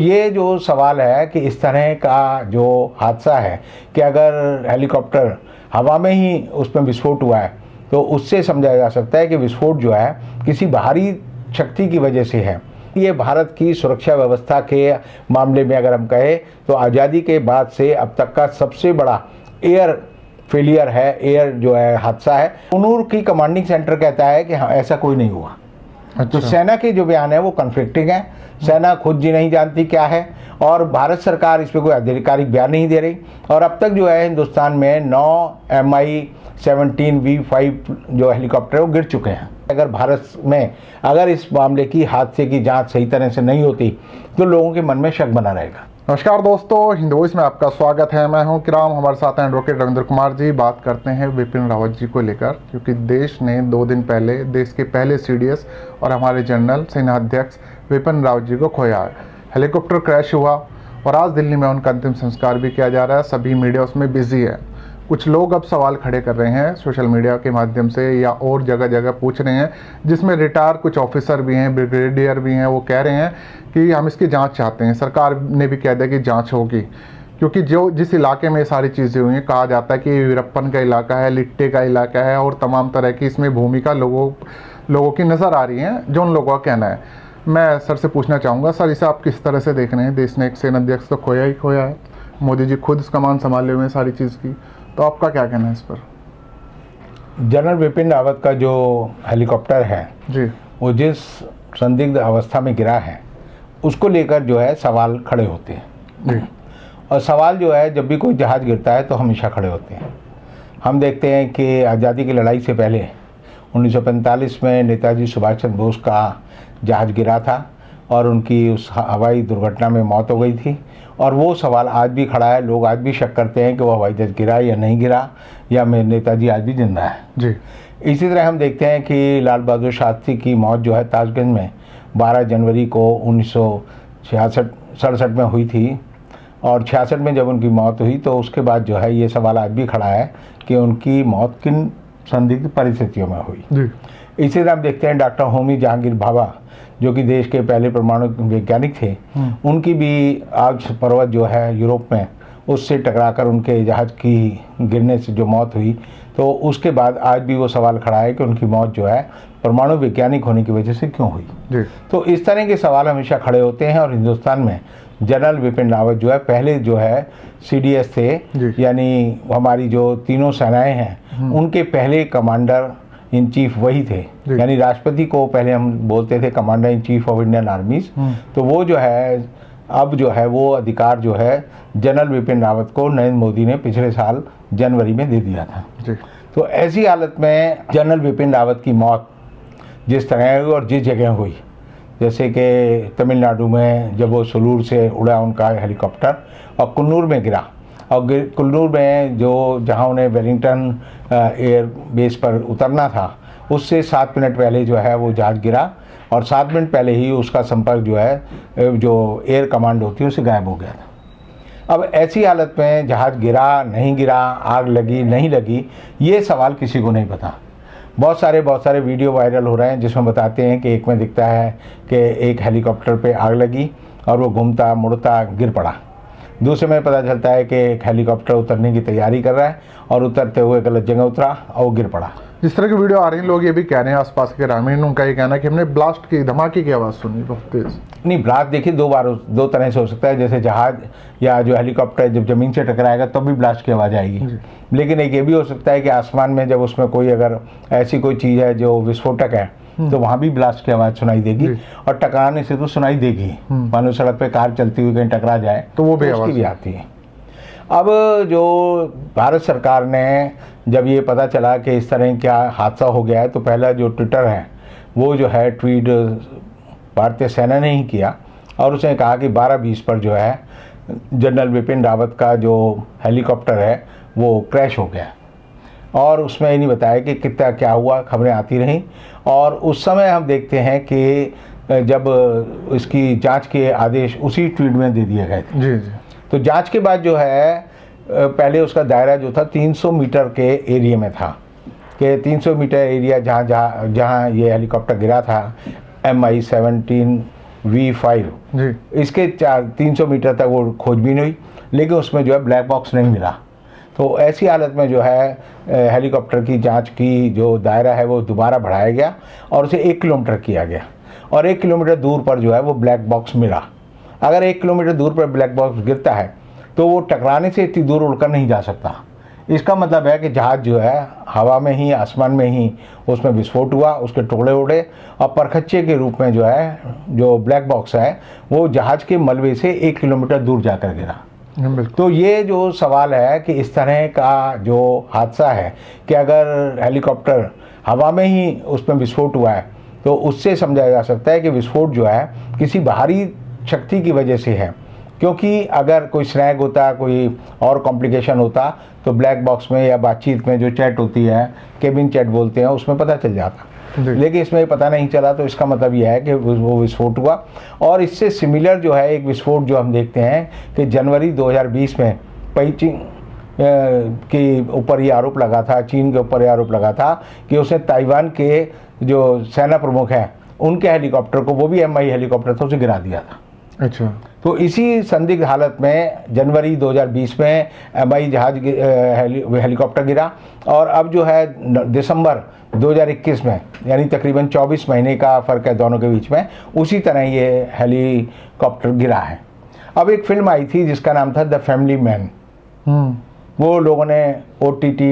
ये जो सवाल है कि इस तरह का जो हादसा है कि अगर हेलीकॉप्टर हवा में ही उसमें विस्फोट हुआ है तो उससे समझा जा सकता है कि विस्फोट जो है किसी बाहरी शक्ति की वजह से है। ये भारत की सुरक्षा व्यवस्था के मामले में अगर हम कहें तो आज़ादी के बाद से अब तक का सबसे बड़ा एयर फेलियर है, एयर जो है हादसा है। कुन्नूर की कमांडिंग सेंटर कहता है कि हाँ ऐसा कोई नहीं हुआ। तो सेना के जो बयान है वो कन्फ्लिक्टिंग है। सेना खुद जी नहीं जानती क्या है और भारत सरकार इस पर कोई आधिकारिक बयान नहीं दे रही। और अब तक जो है हिंदुस्तान में 9 Mi-17V5 जो हेलीकॉप्टर है वो गिर चुके हैं। अगर भारत में अगर इस मामले की हादसे की जांच सही तरह से नहीं होती तो लोगों के मन में शक बना रहेगा। नमस्कार दोस्तों, हिंद वॉइस में आपका स्वागत है। मैं हूं किराम, हमारे साथ हैं एडवोकेट रविंद्र कुमार जी। बात करते हैं विपिन रावत जी को लेकर, क्योंकि देश ने 2 दिन पहले देश के पहले सीडीएस और हमारे जनरल सेनाध्यक्ष विपिन रावत जी को खोया। हेलीकॉप्टर क्रैश हुआ और आज दिल्ली में उनका अंतिम संस्कार भी किया जा रहा है। सभी मीडिया उसमें बिजी है। कुछ लोग अब सवाल खड़े कर रहे हैं सोशल मीडिया के माध्यम से या और जगह जगह पूछ रहे हैं, जिसमें रिटायर कुछ ऑफिसर भी हैं, ब्रिगेडियर भी हैं। वो कह रहे हैं कि हम इसकी जांच चाहते हैं। सरकार ने भी कह दिया कि जांच होगी, क्योंकि जिस इलाके में ये सारी चीज़ें हुई हैं, कहा जाता है कि ये वीरप्पन का इलाका है, लिट्टे का इलाका है और तमाम तरह की इसमें भूमिका लोगों की नज़र आ रही है, जो उन लोगों का कहना है। मैं सर से पूछना चाहूँगा, सर इसे आप किस तरह से देख रहे हैं? देश ने एक सेनाध्यक्ष तो खोया ही खोया है, मोदी जी खुद कमान संभाले हुए हैं सारी चीज़ की, तो आपका क्या कहना है इस पर? जनरल विपिन रावत का जो हेलीकॉप्टर है जी, वो जिस संदिग्ध अवस्था में गिरा है उसको लेकर जो है सवाल खड़े होते हैं जी। और सवाल जो है जब भी कोई जहाज़ गिरता है तो हमेशा खड़े होते हैं। हम देखते हैं कि आज़ादी की लड़ाई से पहले 1945 में नेताजी सुभाष चंद्र बोस का जहाज़ गिरा था और उनकी उस हवाई दुर्घटना में मौत हो गई थी। और वो सवाल आज भी खड़ा है। लोग आज भी शक करते हैं कि वो हवाई जहाज़ गिरा या नहीं गिरा, या नेताजी आज भी जिंदा है। जी। इसी तरह हम देखते हैं कि लाल बहादुर शास्त्री की मौत जो है ताजगंज में 12 जनवरी को 1966 में हुई थी। और 66 में जब उनकी मौत हुई तो उसके बाद जो है ये सवाल आज भी खड़ा है कि उनकी मौत किन संदिग्ध परिस्थितियों में हुई। जी। इसी तरह हम देखते हैं डॉक्टर होमी जहांगीर भाभा जो कि देश के पहले परमाणु वैज्ञानिक थे, उनकी भी आज पर्वत जो है यूरोप में उससे टकराकर उनके जहाज़ की गिरने से जो मौत हुई, तो उसके बाद आज भी वो सवाल खड़ा है कि उनकी मौत जो है परमाणु वैज्ञानिक होने की वजह से क्यों हुई। जी। तो इस तरह के सवाल हमेशा खड़े होते हैं। और हिंदुस्तान में जनरल विपिन रावत जो है पहले जो है सीडीएस थे, यानी हमारी जो तीनों सेनाएं हैं उनके पहले कमांडर इन चीफ वही थे। यानी राष्ट्रपति को पहले हम बोलते थे commander in chief of Indian आर्मीज। तो वो जो है अब जो है वो अधिकार जो है जनरल विपिन रावत को नरेंद्र मोदी ने पिछले साल जनवरी में दे दिया था। जी। तो ऐसी हालत में जनरल विपिन रावत की मौत जिस तरह हुई और जिस जगह हुई, जैसे कि तमिलनाडु में जब वो सुलूर से उड़ा उनका हेलीकॉप्टर और कुन्नूर में गिरा, और कुन्नूर में जहाँ उन्हें वेलिंगटन एयर बेस पर उतरना था उससे 7 मिनट पहले जो है वो जहाज़ गिरा और 7 मिनट पहले ही उसका संपर्क जो है जो एयर कमांड होती है उससे गायब हो गया था। अब ऐसी हालत में जहाज़ गिरा नहीं गिरा, आग लगी नहीं लगी, ये सवाल किसी को नहीं पता। बहुत सारे वीडियो वायरल हो रहे हैं जिसमें बताते हैं कि एक में दिखता है कि एक हेलीकॉप्टर पे आग लगी और वो घूमता मुड़ता गिर पड़ा। दूसरे में पता चलता है कि एक हेलीकॉप्टर उतरने की तैयारी कर रहा है और उतरते हुए गलत जगह उतरा और वो गिर पड़ा। जिस तरह की वीडियो आ रही है, लोग ये भी कह रहे हैं, आसपास के ग्रामीण उनका ये कहना है कि हमने ब्लास्ट की, धमाके की आवाज़ सुनी बहुत तेज। नहीं, ब्लास्ट देखिए दो तरह से हो सकता है। जैसे जहाज या जो हेलीकॉप्टर जब ज़मीन से टकराएगा तब भी ब्लास्ट की आवाज़ आएगी। लेकिन एक ये भी हो सकता है कि आसमान में जब उसमें कोई अगर ऐसी कोई चीज़ है जो विस्फोटक है तो वहाँ भी ब्लास्ट की आवाज़ सुनाई देगी। और टकराने से तो सुनाई देगी, मानो सड़क पे कार चलती हुई कहीं टकरा जाए तो वो भी उसकी भी आती है। अब जो भारत सरकार ने जब ये पता चला कि इस तरह क्या हादसा हो गया है तो पहला जो ट्विटर है वो जो है ट्वीट भारतीय सेना ने ही किया और उसने कहा कि 12:20 पर जो है जनरल विपिन रावत का जो हेलीकॉप्टर है वो क्रैश हो गया। और उसमें ये नहीं बताया कि कितना क्या हुआ, खबरें आती रहीं। और उस समय हम देखते हैं कि जब इसकी जांच के आदेश उसी ट्वीट में दे दिए गए थे। जी जी। तो जांच के बाद जो है पहले उसका दायरा जो था 300 मीटर के एरिया में था, कि 300 मीटर एरिया जहाँ ये हेलीकॉप्टर गिरा था, Mi-17 V5 जी। इसके 300 मीटर तक वो खोजबीन हुई, लेकिन उसमें जो है ब्लैक बॉक्स नहीं मिला। तो ऐसी हालत में जो है हेलीकॉप्टर की जांच की जो दायरा है वो दोबारा बढ़ाया गया और उसे 1 किलोमीटर किया गया, और 1 किलोमीटर दूर पर जो है वो ब्लैक बॉक्स मिला। अगर 1 किलोमीटर दूर पर ब्लैक बॉक्स गिरता है तो वो टकराने से इतनी दूर उड़कर नहीं जा सकता। इसका मतलब है कि जहाज़ जो है हवा में ही, आसमान में ही उसमें विस्फोट हुआ, उसके टुकड़े उड़े और परखच्चे के रूप में जो है जो ब्लैक बॉक्स है वो जहाज़ के मलबे से 1 किलोमीटर दूर जाकर गिरा। बिल्कुल। तो ये जो सवाल है कि इस तरह का जो हादसा है कि अगर हेलीकॉप्टर हवा में ही उसमें विस्फोट हुआ है तो उससे समझा जा सकता है कि विस्फोट जो है किसी बाहरी शक्ति की वजह से है, क्योंकि अगर कोई स्नैग होता, कोई और कॉम्प्लिकेशन होता तो ब्लैक बॉक्स में या बातचीत में जो चैट होती है, केबिन चैट बोलते हैं, उसमें पता चल जाता। लेकिन इसमें पता नहीं चला, तो इसका मतलब यह है कि वो विस्फोट हुआ। और इससे सिमिलर जो है एक विस्फोट जो हम देखते हैं कि जनवरी 2020 में पेइचिंग के ऊपर ये आरोप लगा था, चीन के ऊपर ये आरोप लगा था कि उसने ताइवान के जो सेना प्रमुख हैं उनके हेलीकॉप्टर को, वो भी MI हेलीकॉप्टर था, उसे गिरा दिया था। अच्छा। तो इसी संदिग्ध हालत में जनवरी 2020 में MI जहाज हेलीकॉप्टर गिरा, और अब जो है दिसंबर 2021 में, यानी तकरीबन 24 महीने का फ़र्क है दोनों के बीच में, उसी तरह ये हेलीकॉप्टर गिरा है। अब एक फिल्म आई थी जिसका नाम था द फैमिली मैन, वो लोगों ने OTT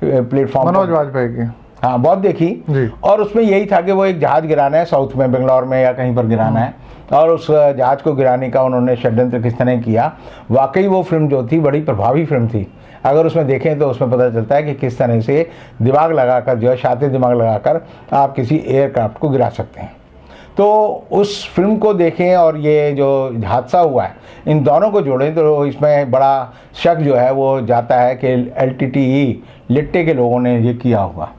प्लेटफॉर्म, मनोज वाजपेयी की, हाँ, बहुत देखी जी। और उसमें यही था कि वो एक जहाज़ गिराना है साउथ में, बेंगलोर में या कहीं पर गिराना है, और उस जहाज़ को गिराने का उन्होंने षड्यंत्र किस तरह किया। वाकई वो फिल्म जो थी बड़ी प्रभावी फिल्म थी। अगर उसमें देखें तो उसमें पता चलता है कि किस तरह से दिमाग लगाकर जो है, शातिर दिमाग लगाकर आप किसी एयरक्राफ्ट को गिरा सकते हैं। तो उस फिल्म को देखें और ये जो हादसा हुआ है, इन दोनों को जोड़ें तो इसमें बड़ा शक जो है वो जाता है कि LTTE लिट्टे के लोगों ने ये किया होगा।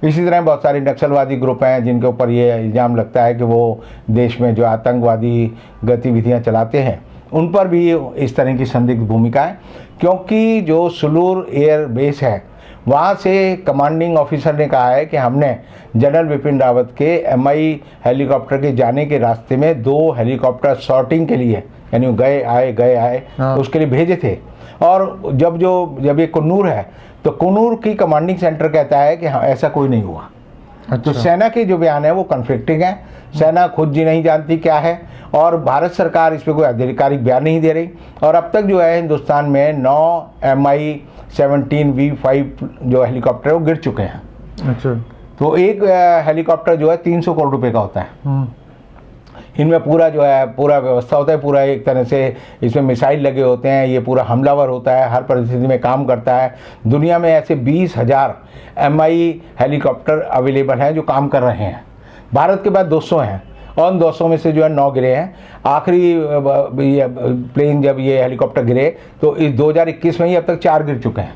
इसी तरह बहुत सारे नक्सलवादी ग्रुप हैं जिनके ऊपर ये इल्ज़ाम लगता है कि वो देश में जो आतंकवादी गतिविधियां चलाते हैं, उन पर भी इस तरह की संदिग्ध भूमिका है। क्योंकि जो सुलूर एयर बेस है वहाँ से कमांडिंग ऑफिसर ने कहा है कि हमने जनरल बिपिन रावत के MI हेलीकॉप्टर के जाने के रास्ते में 2 हेलीकॉप्टर शॉर्टिंग के लिए, यानी गए आए हाँ। उसके लिए भेजे थे। और जब ये कुन्नूर है तो कुन्नूर की कमांडिंग सेंटर कहता है कि हाँ, ऐसा कोई नहीं हुआ। तो सेना के जो बयान है वो कन्फ्लिक्टिंग है, सेना खुद जी नहीं जानती क्या है, और भारत सरकार इस पर कोई आधिकारिक बयान नहीं दे रही। और अब तक जो है हिंदुस्तान में 9 MI-17 V5 जो हेलीकॉप्टर है वो गिर चुके हैं। अच्छा। तो एक हेलीकॉप्टर जो है 300 करोड़ रुपए का होता है। इनमें पूरा जो है पूरा व्यवस्था होता है, पूरा एक तरह से इसमें मिसाइल लगे होते हैं, ये पूरा हमलावर होता है, हर परिस्थिति में काम करता है। दुनिया में ऐसे 20,000 MI हेलीकॉप्टर अवेलेबल हैं जो काम कर रहे हैं। भारत के बाद 200 हैं और उन 200 में से जो है 9 गिरे हैं। आखिरी प्लेन जब ये हेलीकॉप्टर गिरे तो इस 2021 में ही अब तक 4 गिर चुके हैं,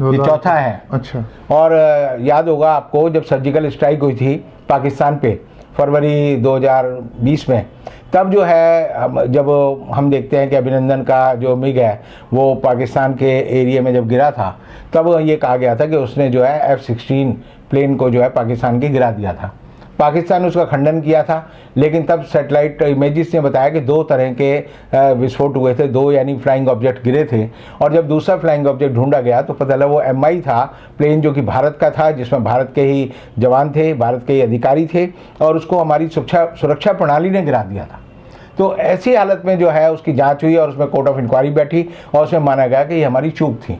ये चौथा है। अच्छा। और याद होगा आपको जब सर्जिकल स्ट्राइक हुई थी पाकिस्तान पे फरवरी 2020 में, तब जो है जब हम देखते हैं कि अभिनंदन का जो मिग है वो पाकिस्तान के एरिया में जब गिरा था, तब ये कहा गया था कि उसने जो है F-16 प्लेन को जो है पाकिस्तान के गिरा दिया था। पाकिस्तान ने उसका खंडन किया था, लेकिन तब सैटेलाइट इमेजेस ने बताया कि 2 तरह के विस्फोट हुए थे, 2 यानी फ्लाइंग ऑब्जेक्ट गिरे थे। और जब दूसरा फ्लाइंग ऑब्जेक्ट ढूंढा गया तो पता लगा वो MI था, प्लेन जो कि भारत का था, जिसमें भारत के ही जवान थे, भारत के ही अधिकारी थे, और उसको हमारी सुरक्षा प्रणाली ने गिरा दिया था। तो ऐसी हालत में जो है उसकी जांच हुई और उसमें कोर्ट ऑफ इंक्वायरी बैठी और उसमें माना गया कि ये हमारी चूक थी।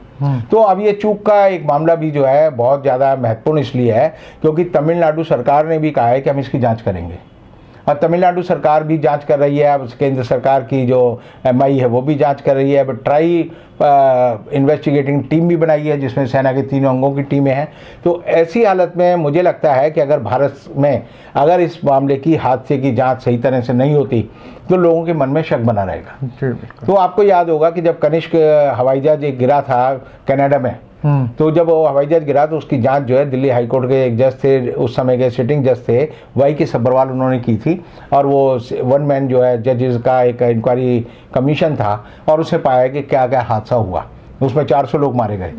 तो अब ये चूक का एक मामला भी जो है बहुत ज़्यादा महत्वपूर्ण इसलिए है क्योंकि तमिलनाडु सरकार ने भी कहा है कि हम इसकी जांच करेंगे, और तमिलनाडु सरकार भी जांच कर रही है। अब केंद्र सरकार की जो MI है वो भी जांच कर रही है। अब ट्राई इन्वेस्टिगेटिंग टीम भी बनाई है जिसमें सेना के 3 अंगों की टीमें हैं। तो ऐसी हालत में मुझे लगता है कि अगर भारत में अगर इस मामले की हादसे की जांच सही तरह से नहीं होती तो लोगों के मन में शक बना रहेगा। तो आपको याद होगा कि जब कनिष्क हवाई जहाज एक गिरा था कनाडा में, तो जब वो हवाई जहाज गिरा तो उसकी जांच जो है दिल्ली हाईकोर्ट के एक जज थे, उस समय के सिटिंग जज थे YK सब्बरवाल, उन्होंने की थी। और वो 1 मैन जो है जजेस का एक इंक्वायरी कमीशन था और उसे पाया कि क्या क्या हादसा हुआ। उसमें 400 लोग मारे गए।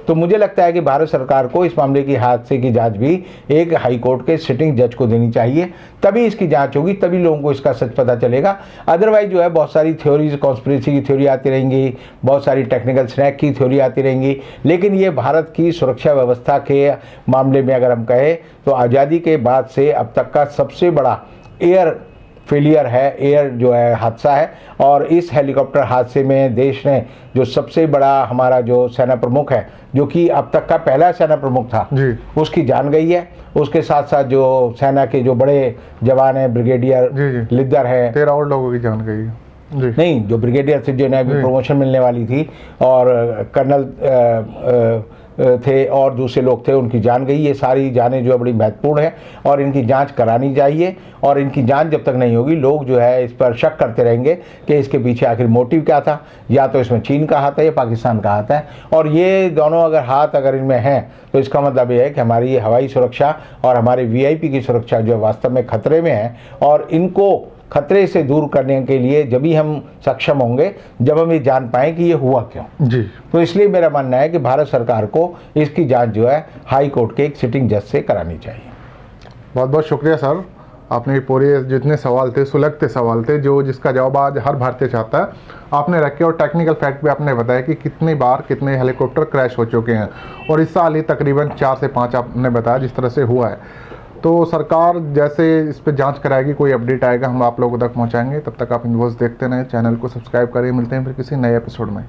तो मुझे लगता है कि भारत सरकार को इस मामले की हादसे की जांच भी एक हाई कोर्ट के सिटिंग जज को देनी चाहिए, तभी इसकी जांच होगी, तभी लोगों को इसका सच पता चलेगा। अदरवाइज जो है बहुत सारी थ्योरीज, कॉन्स्पिरेसी की थ्योरी आती रहेंगी, बहुत सारी टेक्निकल स्नैक की थ्योरी आती रहेंगी, लेकिन ये भारत की सुरक्षा व्यवस्था के मामले में अगर हम कहें तो आज़ादी के बाद से अब तक का सबसे बड़ा एयर फेलियर है, एयर जो है हादसा है। और इस हेलीकॉप्टर हादसे में देश ने जो सबसे बड़ा हमारा जो सेना प्रमुख है, जो कि अब तक का पहला सेना प्रमुख था, उसकी जान गई है। उसके साथ साथ जो सेना के जो बड़े जवान हैं, ब्रिगेडियर लिद्दर है, 13 और लोगों की जान गई है जी। नहीं, जो ब्रिगेडियर थे जिन्हें अभी प्रमोशन मिलने वाली थी, और कर्नल थे और दूसरे लोग थे, उनकी जान गई। ये सारी जानें जो है बड़ी महत्वपूर्ण है और इनकी जांच करानी चाहिए। और इनकी जांच जब तक नहीं होगी, लोग जो है इस पर शक करते रहेंगे कि इसके पीछे आखिर मोटिव क्या था, या तो इसमें चीन का हाथ है या पाकिस्तान का हाथ है। और ये दोनों अगर हाथ अगर इनमें हैं तो इसका मतलब ये है कि हमारी हवाई सुरक्षा और हमारे VIP की सुरक्षा जो है वास्तव में खतरे में है। और इनको खतरे से दूर करने के लिए जब भी हम सक्षम होंगे, जब हम ये जान पाएँ कि ये हुआ क्यों जी। तो इसलिए मेरा मानना है कि भारत सरकार को इसकी जांच जो है हाई कोर्ट के एक सिटिंग जज से करानी चाहिए। बहुत बहुत शुक्रिया सर, आपने पूरे जितने सवाल थे, सुलगते सवाल थे, जो जिसका जवाब आज हर भारतीय चाहता है, आपने रखे। और टेक्निकल फैक्ट भी आपने बताया कि कितनी बार कितने हेलीकॉप्टर क्रैश हो चुके हैं, और इस साल ही तकरीबन 4 से 5 आपने बताया जिस तरह से हुआ है। तो सरकार जैसे इस पर जांच कराएगी, कोई अपडेट आएगा हम आप लोगों तक पहुंचाएंगे। तब तक आप न्यूज़ देखते रहें, चैनल को सब्सक्राइब करें। मिलते हैं फिर किसी नए एपिसोड में।